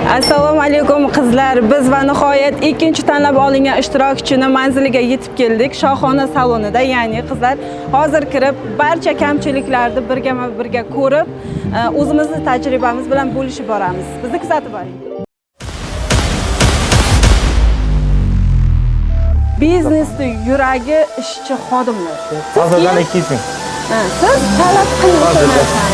Assalomu alaykum qizlar. Biz va nihoyat ikkinchi tanlab olingan ishtirokchini manziliga yetib keldik. Shohona salonida, ya'ni qizlar hozir kirib, barcha kamchiliklarni birga ko'rib, o'zimizning tajribamiz bilan bo'lishib boramiz. Bizni kuzatib boring. Biznesning yuragi ishchi xodimlar. Hozirdan 200 ming. Siz talab qilayotgan narsani.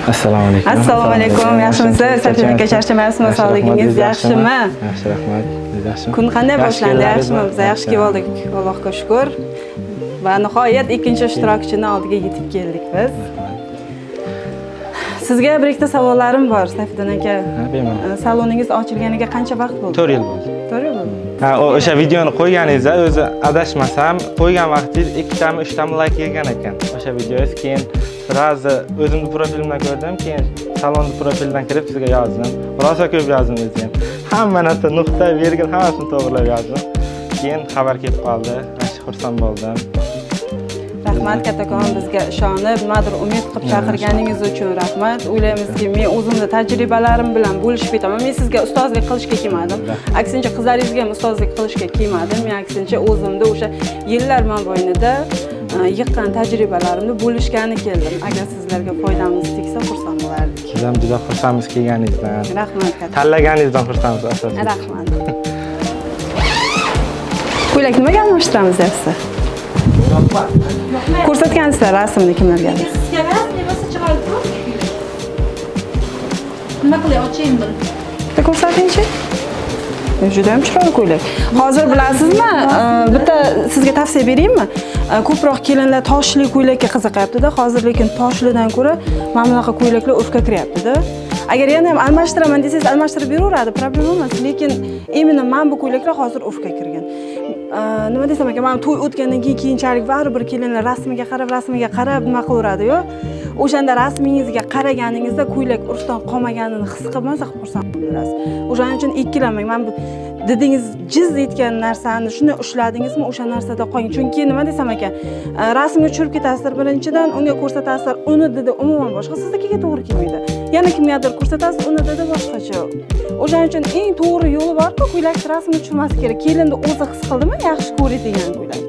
Assalomu alaykum. Assalomu alaykum. Yaxshimisiz? Safiyatga charchamayapsizmi? Sog'ligingiz yaxshimi? Yaxshi, rahmat. Yaxshimi? Kun qanday boshlandi? Yaxshimi? Biz yaxshi kelib oldik. Allohga shukr. Va nihoyat ikkinchi ishtirokchini oldiga yetib keldik biz. Sizga bir ikkita savollarim bor, Safiddin aka. Saloningiz ochilganiga qancha vaqt bo'ldi? 4 yil bo'ldi. 4 yil bo'ldi. Ha, o'sha videoni qo'yganingizda o'zi adashmasam, qo'ygan vaqtingiz 2 tami 3 tami like kelgan ekan. O'sha videongiz keyin sразу o'zimning profilimdan ko'rdim, keyin salonni profilidan kirib sizga yozdim. Rosa ko'p yozdim o'zim. Hamma narsa nuqta, virgul hammasini to'g'rilab yozdim. Keyin xabar kelib qoldi. Ancha xursand bo'ldim. Rahmat kattakon, bizga ishonib, nimadir umid qilib chaqirganingiz uchun rahmat. O'ylaymizki, men o'zimning tajribalarim bilan bo'lishib ketaman. Men sizga ustozlik qilishga kelmadim. Aksincha qizlaringizga ham ustozlik qilishga kelmadim. Men aksincha o'zimda o'sha yillar mobaynida yiqqan tajribalarimni bo'lishgani keldim. Agar sizlarga foydamiz tegsa, xursand bo'lardik. Biz ham juda xursandmiz kelganingizdan. Rahmat kattakon. Tanlaganingizdan xursandmiz asosan. Rahmat. Ko'ylak nimaga almashtiramiz deyapsiz? Ko'rsatgansizlar rasmni kimlarga? Sizga rasmni bo'lsa chiroyli turadi. Nima qilay, ochaymi buni? Bitta ko'rsatingchi. Juda ham chiroyli ko'ylak. Hozir bilasizmi, bitta sizga tavsiya beraymi? Ko'proq kelinlar toshli ko'ylakka qiziqyapti-da. Hozir lekin toshlidan ko'ra mana bunaqa ko'ylaklar urfga kiryapti-da. Agar yana ham almashtiraman desangiz, almashtirib beraveradi, problema emas. Lekin imенно mana bu ko'ylaklar hozir urfga kirgan. Nima desam ekan, men to'y o'tgandan keyinchalik baribir kelinlar rasmiga qarab nima qilaveradi-yu. O'shanda rasmingizga qaraganingizda ko'ylak urfdan qolmaganini his qilmasa xursand bo'lasiz. O'shaning uchun ikkilanmang. Men bu didingiz jiz etgan narsani shuni ushladingizmi, o'sha narsada qoling. Chunki nima desam ekan, rasmni tushirib ketasizlar birinchidan, unga ko'rsatasizlar, uni didi umuman boshqa, siznikiga to'g'ri kelmaydi. Yana kimgadir ko'rsatasiz, uni didi boshqacha. O'shaning uchun eng to'g'ri yo'li borku, ko'ylakni rasmni tushirmas kerak. Kelinni o'zi his qildimi, yaxshi ko'radigan ko'ylak.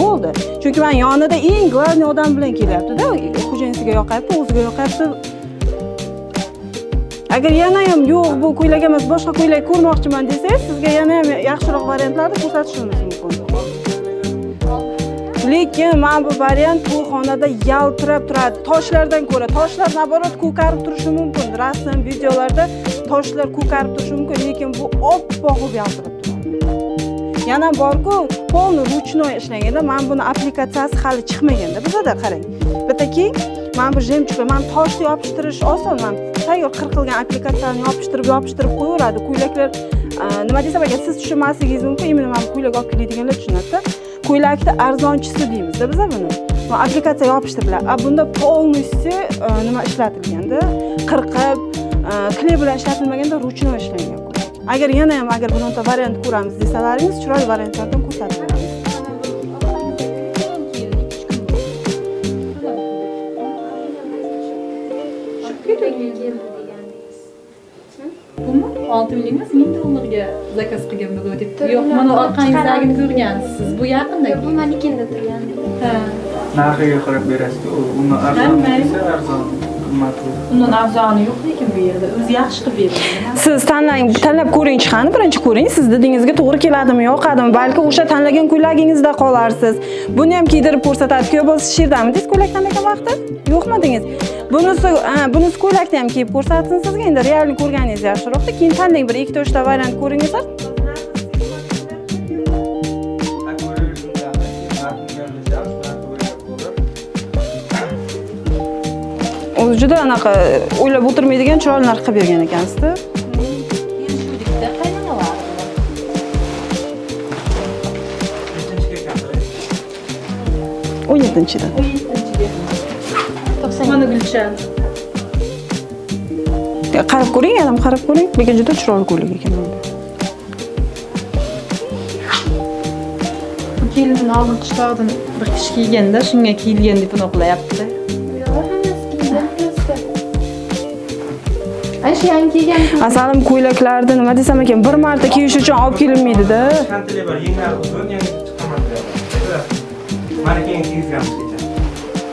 Bo'ldi. Chunki men yonida eng glavniy odam bilan kelyapti-da, xo'jayinsiga yoqayapti, o'ziga yoqayapti. Agar yana ham yo'q, bu ko'ylak emas, boshqa ko'ylak ko'rmoqchiman desangiz, sizga yana ham yaxshiroq variantlarni ko'rsatishimiz mumkin. Lekin men bu variant to'yxonada yaltirab turadi. Toshlardan ko'ra, toshlar naborot ko'karib turishi mumkin. Rasm, videolarda toshlar ko'karib turishi mumkin, lekin bu oppoq bo'lib yaltirab turadi. Yana borku, polni ruchnoy ishlaganda, men buni applikatsiyasi hali chiqmaganda, bizda qarang. Bittaki, men bu jemchuklar, men toshni yopishtirish oson, men tayyor qirqilgan applikatsiyani yopishtirib qo'yaveradi. Ko'ylaklar nima desam ekan, siz tushunmasligingiz mumkin, imенно men ko'ylak olib keladiganlar tushunadi. Ko'ylakni arzonchisi deymiz-da biz buni. Bu applikatsiya yopishtiriladi. Bunda polnisi nima ishlatilganda, qirqib, kley bilan ishlatilmaganda ruchnoy ishlangan. Agar yana ham bunday variant ko'ramiz desalaringiz, chiroyli variantlardan ko'rsatib beramiz. Buni 6 million emas, 1000 dollarga zakaz qilgan bo'lib debdi. Yo'q, mana orqangizdagini ko'rgansiz. Bu yaqinda. Bu manikinda turgan. Ha. Narxiga qarab berasiz. Uni arzon desa arzon, qimmatli. Undan arzoni yo'q lekin bu yerda. O'zi yaxshi qilib beradi. Siz tanlab ko'ring, chiqani birinchi ko'ring, siz didingizga to'g'ri keladimi, yoqadimi? Balki o'sha tanlagan ko'ylagingizda qolarsiz. Buni ham kiydirib ko'rsatadi. Kuyov bo'lsa shirdami? Siz ko'ylak tanlagan vaqtda yo'qmi dedingiz? Bunisi ko'ylakni ham kiyib ko'rsatsin sizga. Endi realni ko'rganingiz yaxshiroqda. Keyin tanlang, bir 2-3 ta variant ko'ringizlar. O'zi juda anaqa o'ylab o'tirmaydigan chiroyli narx qilib bergan ekansiz-da. Yashudikda qaynanalar. 17-da. 17-da. Mana Gulchan. Qarab ko'ring, yana qarab ko'ring. Lekin juda chiroyli ko'ylak ekan bu. Bu kelinning oldin qishloqdan bir kishi kiyganda, shunga kiyilgan deb buni qilyapti. Ay shu yangi kiygan. Asalim ko'ylaklarni nima desam ekan, bir marta kiyish uchun olib kelinmaydi-da. Qantili bor, yenglar uzun, yangi chiqaman deyapti. Mana keyin kiyizganmiz kecha.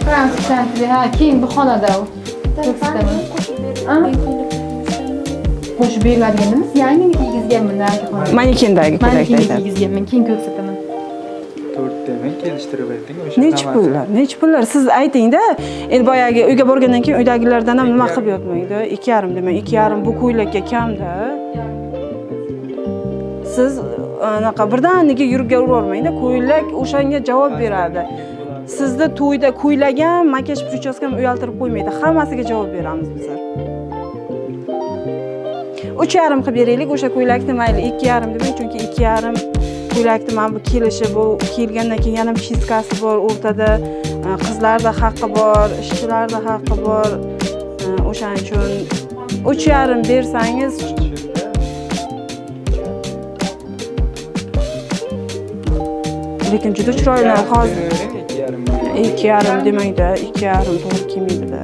Fransuz shantili, ha, keyin bu xonada u. Qo'shib beriladiganimiz yangini kiygizganman narigi xonada. Manekendagi ko'ylakda Manekenda aytadi. kiygizganman, keyin ko'rsataman. 4 demak kelishtirib ayting o'sha. Necha pullar? Necha pullar? Siz ayting-da. Endi boyagi uyga borgandan keyin uydagilardan ham nima qilib yotmaydi? 2,5 demang, 2,5 bu ko'ylakka kam-da. Siz anaqa birdaniga yuribga uravermang-da. Ko'ylak o'shanga javob beradi. Sizni to'yda ko'ylagan, makiyaj prichoskam uyaltirib qo'ymaydi. Hammasiga javob beramiz bizlar. 3,5 qilib beraylik o'sha ko'ylakni, mayli 2,5 demang, chunki 2,5 ko'ylakni mana bu kelishi, bu kiyilgandan keyin yana chiskasi bor o'rtada, qizlarda haqqi bor, ishchilarda haqqi bor. O'shaning uchun 3,5 bersangiz lekin juda chiroyli hozir 2,5 demangda, 2,5 to'g'ri kelmaydi-da.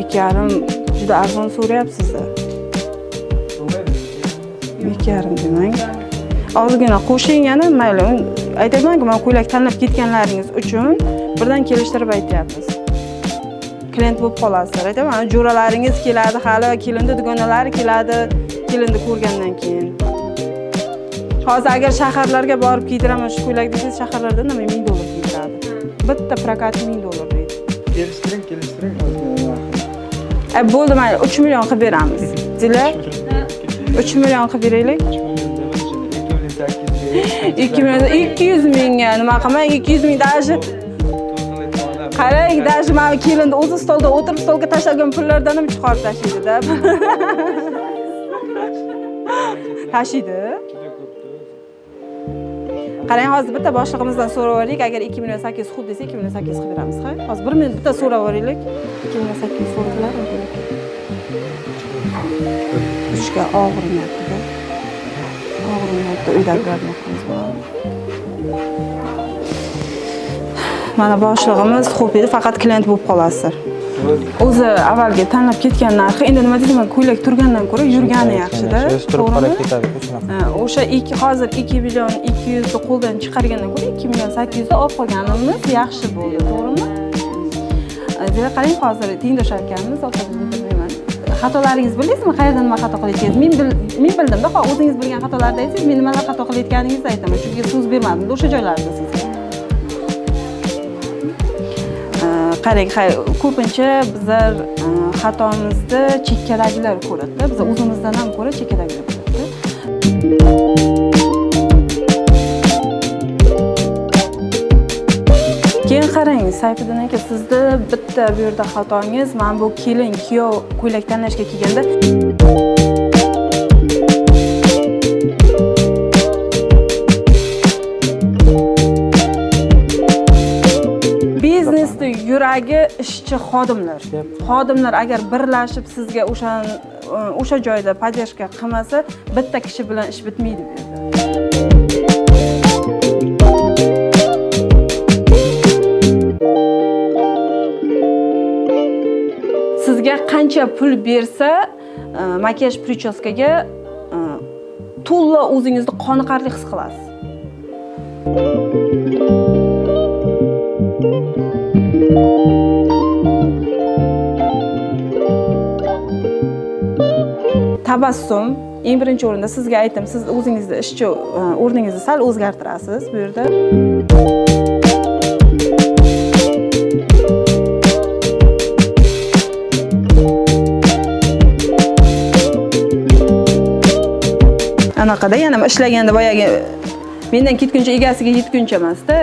2,5 juda arzon so'rayapsiz-da. 2,5 demang. Ozgina qo'shing yana, mayli. Aytaman-ku, men ko'ylak tanlab ketganlaringiz uchun birdan kelishtirib aytyapmiz. Klient bo'lib qolasizlar. Aytaman, jo'ralaringiz keladi, hali kelinni dugonalari keladi, kelinni ko'rgandan keyin. Hozir agar shaharlarga borib kiydiraman shu ko'ylak desangiz, shaharlarda nima $1000 kiydiradi. Bitta prokati $1000 deydi. Kelishtiring. Bo'ldi, mayli, 3 million qilib beramiz. Sizlar 3 million qilib beraylik. 200 mingga nima qilmang, 200 ming dashi. Qarang, dashi mana kelinni o'zi stolda o'tirib, stolga tashlagan pullardan ham chiqarib tashlaydi-da. Tashlaydi. Qarang, hozir bitta boshlig'imizdan so'rab olaylik, agar 2 million 800 xub desa 2 million 800 qilib beramiz, ha? Hozir 1 minut bitta so'rab olaylik. 2 million 800 so'radilar. Ishga og'rinyapti-da. Og'rinyapti, uydagilarni qilamiz. Mana boshlig'imiz xo'p edi, faqat klient bo'lib qolasizlar. O'zi avvalgi tanlab ketgan narxi, endi nima deyman, ko'ylak turgandan ko'ra yurgani yaxshi-da. Turib qolib ketadi shunaqa. O'sha hozir 2 million 200 ni qo'ldan chiqargandan ko'ra 2 million 800 da olib qolganimiz yaxshi bo'ldi, to'g'rimi? Sizlar qarang, hozir tengdoshayotganmiz, bilmayman. Xatolaringizni bilasizmi? Qayerdan nima xato qilayotganingizni? Men bildim-da, o'zingiz bilgan xatolarni aytsangiz, men nimalar xato qilayotganingizni aytaman. Chunki so'z bermadim o'sha joylarda sizga. Qarang, ko'pincha bizlar xatomizni chekkadagilar ko'radi-da. Biz o'zimizdan ham ko'ra chekkadagilar ko'radi-da. Keyin qarang, Sayfiddin aka, sizda bitta bu yerda xatongiz, mana bu kelin, kuyov ko'ylak tanlashga kelganda biznesda yuragi ishchi xodimlar. Xodimlar agar birlashib sizga o'sha joyda podдержка qilmasa, bitta kishi bilan ish bitmaydi bu yerda. Sizga qancha pul bersa, makiyaj prichoskaga to'la o'zingizni qoniqarli his qilasiz. Tabassum eng birinchi o'rinda sizga aytdim, siz o'zingizni ishchi o'rningizni sal o'zgartirasiz bu yerda. Anaqada yana ishlaganda boyagi mendan ketguncha egasiga yetguncha emas-da.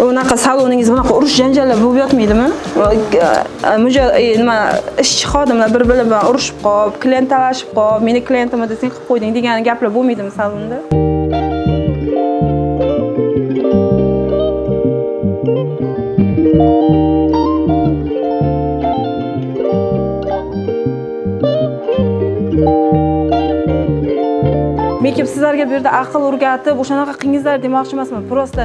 Unaqa saloningiz bunaqa urush janjallar bo'lib yotmaydimi? nima ishchi xodimlar bir-biri bilan urushib qolib, klient talashib qolib, meni klientimni desang qilib qo'yding degan gaplar bo'lmaydimi salonda? Men kelib sizlarga bu yerda aql o'rgatib, o'shanaqa qilingizlar demoqchi emasman. Prosta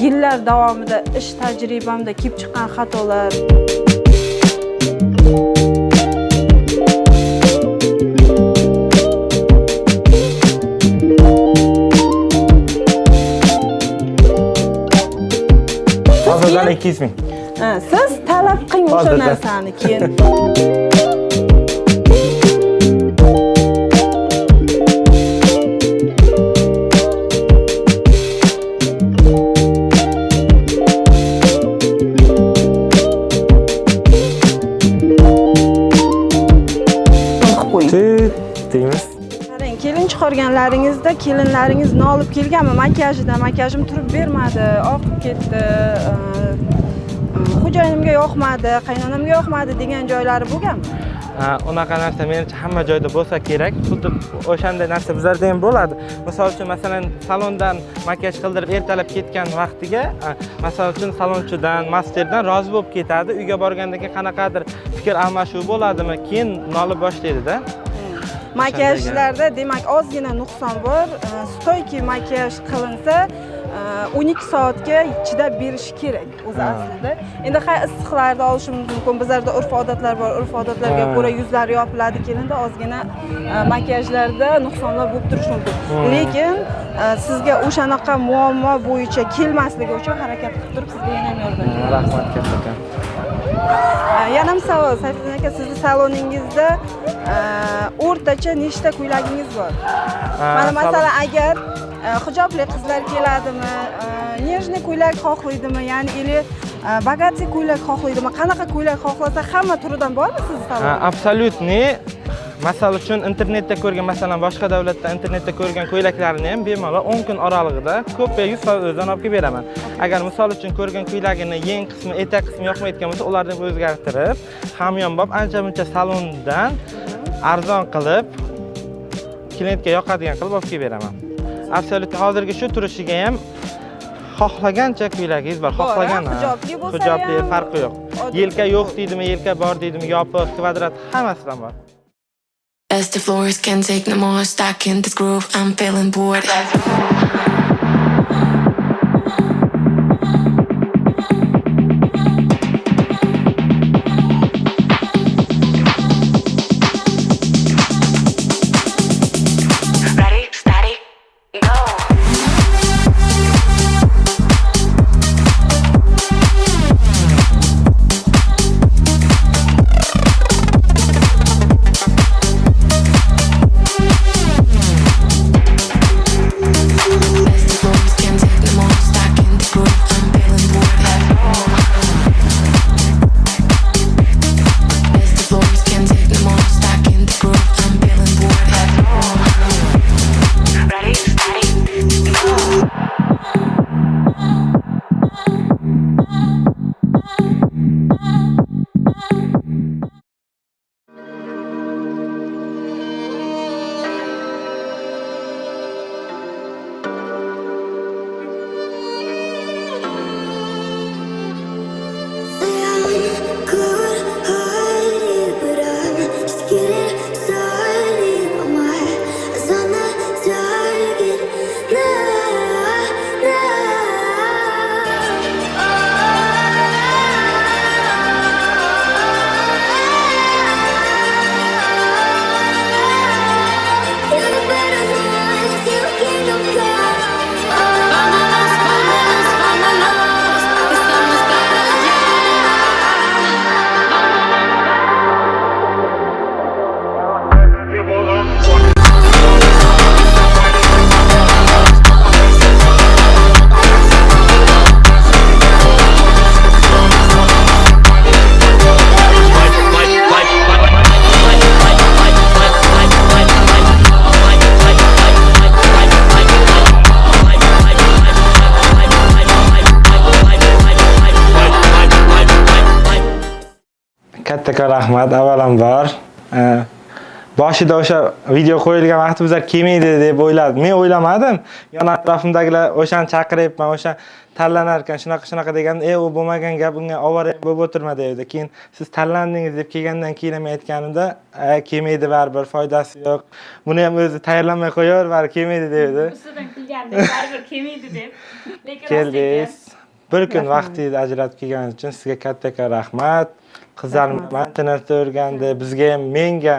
yillar davomida ish tajribamda kelib chiqqan xatolar. Hozirdan 200 ming. Siz talab qiling o'sha narsani keyin. Deymiz. Qarang, kelin chiqarganlaringizda kelinlaringiz nolib kelganmi? Makiyajim turib bermadi, oqib ketdi. Xo'jayinimga yoqmadi, qaynonamga yoqmadi degan joylari bo'lganmi? Unaqa narsa menimcha hamma joyda bo'lsa kerak. Xuddi o'shanday narsa bizlarda ham bo'ladi. Misol uchun, masalan, salondan makiyaj qildirib ertalab ketgan vaqtiga, misol uchun salonchidan, masterdan rozi bo'lib ketadi. Uyga borgandan keyin qanaqadir fikr almashuv bo'ladimi? Keyin nolib boshlaydi-da. Makiyajlarda demak ozgina nuqson bor. Stoyki makiyaj qilinsa 12 soatga chidab berishi kerak o'zi aslida. Endi issiqlarda olishimiz mumkin. Bizlarda urf-odatlar bor. Urf-odatlarga ko'ra yuzlar yopiladi. Kelinda ozgina makiyajlarda nuqsonlar bo'lib turishi mumkin. Lekin sizga o'shanaqa muammo bo'yicha kelmasligi uchun harakat qilib turib sizga yana ham yordam beraman. Rahmat kattakon. Yana ham savol, Sayfiddin aka, sizning saloningizda o'rtacha nechta ko'ylagingiz bor? Mana masalan, agar hijobli qizlar keladimi, nejniy ko'ylak xohlaydimi, ya'ni ili bogati ko'ylak xohlaydimi, qanaqa ko'ylak xohlasa hamma turidan bormi sizning salonda? Absolutni. Masal uchun internetda ko'rgan, masalan, boshqa davlatda internetda ko'rgan ko'ylaklarni ham bemalol 10 kun oralig'ida ko'pga 100% o'zdan olib kelib beraman. Agar misol uchun ko'rgan ko'ylagini yeng qismi, etak qismi yoqmayotgan bo'lsa, ularni o'zgartirib, hamyonbop ancha-muncha salondan arzon qilib, klientga yoqadigan qilib olib kelib beraman. Absolutni hozirgi shu turishiga ham xohlagancha ko'ylagingiz bor, xohlagan. Hijobli bo'lsa, hijobli farqi yo'q. Yelka yo'q deydimi, yelka bor deydimi, yopiq, kvadrat, hammasidan bor. As the floors can't take no more, stuck in this groove, I'm feeling bored. Ready, steady, go. As Kattakon rahmat avvalambor. Boshida o'sha video qo'yilgan vaqtda bizlar kelmaydi deb o'yladim. Men o'ylamadim. Yon atrofimdagilar o'shani chaqiryapman, o'sha tanlanar ekan, shunaqa deganda, u bo'lmagan gap, unga ovora bo'lib o'tirma dedi. Keyin siz tanlandingiz deb kelgandan keyin men aytganimda, kelmaydi baribir, foydasi yo'q. Buni ham o'zi tayyorlamay qo'yaver, baribir kelmaydi dedi. Ustidan kulganda baribir kelmaydi deb. Lekin Keldingiz. Bir kun vaqtingizni ajratib kelganingiz uchun sizga kattakon rahmat. Qizlarim ancha narsa o'rgandi, bizga ham menga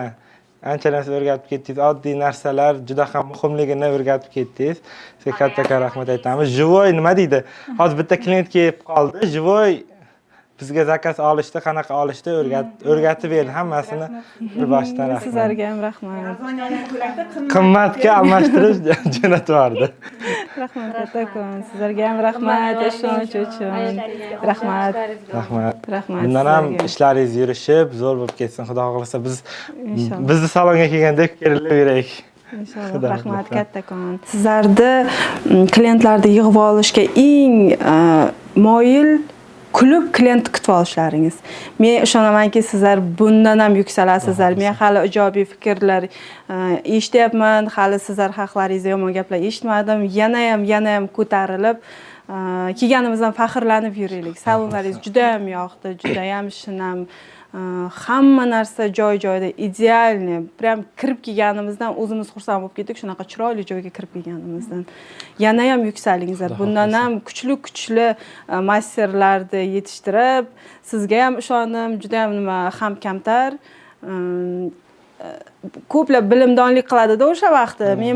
ancha narsa o'rgatib ketdingiz. Oddiy narsalar juda ham muhimligini o'rgatib ketdingiz. Sizga kattakon rahmat aytamiz. Живой nima deydi? Hozir bitta klient kelib qoldi. Живой bizga zakaz olishda, qanaqa olishda o'rgatib berdi hammasini bir boshdan rahmat. Sizlarga ham rahmat. Qimmatga almashtirib jo'natib yubordi. Rahmat kattakon. Sizlarga ham rahmat ishonch uchun. Rahmat. Rahmat. Rahmat. Bundan ham sizlarga. ishlaringiz yurishib, zo'r bo'lib ketsin. Xudo xohlasa Inshaalloh. bizni salonga kelganda kelaverak. Inshaalloh. Xudo Rahmat xohlasa. kattakon. Sizlarni klientlarni yig'ib olishga eng moyil kulib klient kutib olishlaringiz. Men ishonamanki, sizlar bundan ham yuksalasizlar. Men hali ijobiy fikrlar eshityapman, hali sizlar haqlaringizda yomon gaplar eshitmadim. Yana ham ko'tarilib, kelganimizdan faxrlanib yuraylik. Salonlaringiz juda ham yoqdi, juda ham shinam. Hamma narsa joy-joyida, idealniy. Prям kirib kelganimizdan o'zimiz xursand bo'lib ketdik, shunaqa chiroyli joyga kirib kelganimizdan. Yana ham yuksalingizlar. Bundan ham kuchli masterlarni yetishtirib, sizga ham ishonim, juda ham ham kamtar. Ko'plab bilimdonlik qiladi-da o'sha vaqtda. Men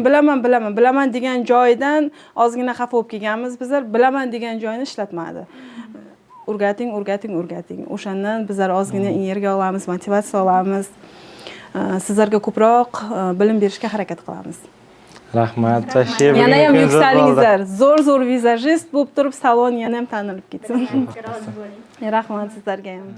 bilaman degan joydan ozgina xafa bo'lib kelganmiz bizlar. Bilaman degan joyini ishlatmadi. O'rgating. O'shandan bizlar ozgina energiya olamiz, motivatsiya olamiz. Sizlarga ko'proq bilim berishga harakat qilamiz. Rahmat. Spasibo. Yana ham yuksalingizlar. Zo'r vizajist bo'lib turib, salon yana ham tanilib ketsin. rozi bo'ling. Rahmat sizlarga ham.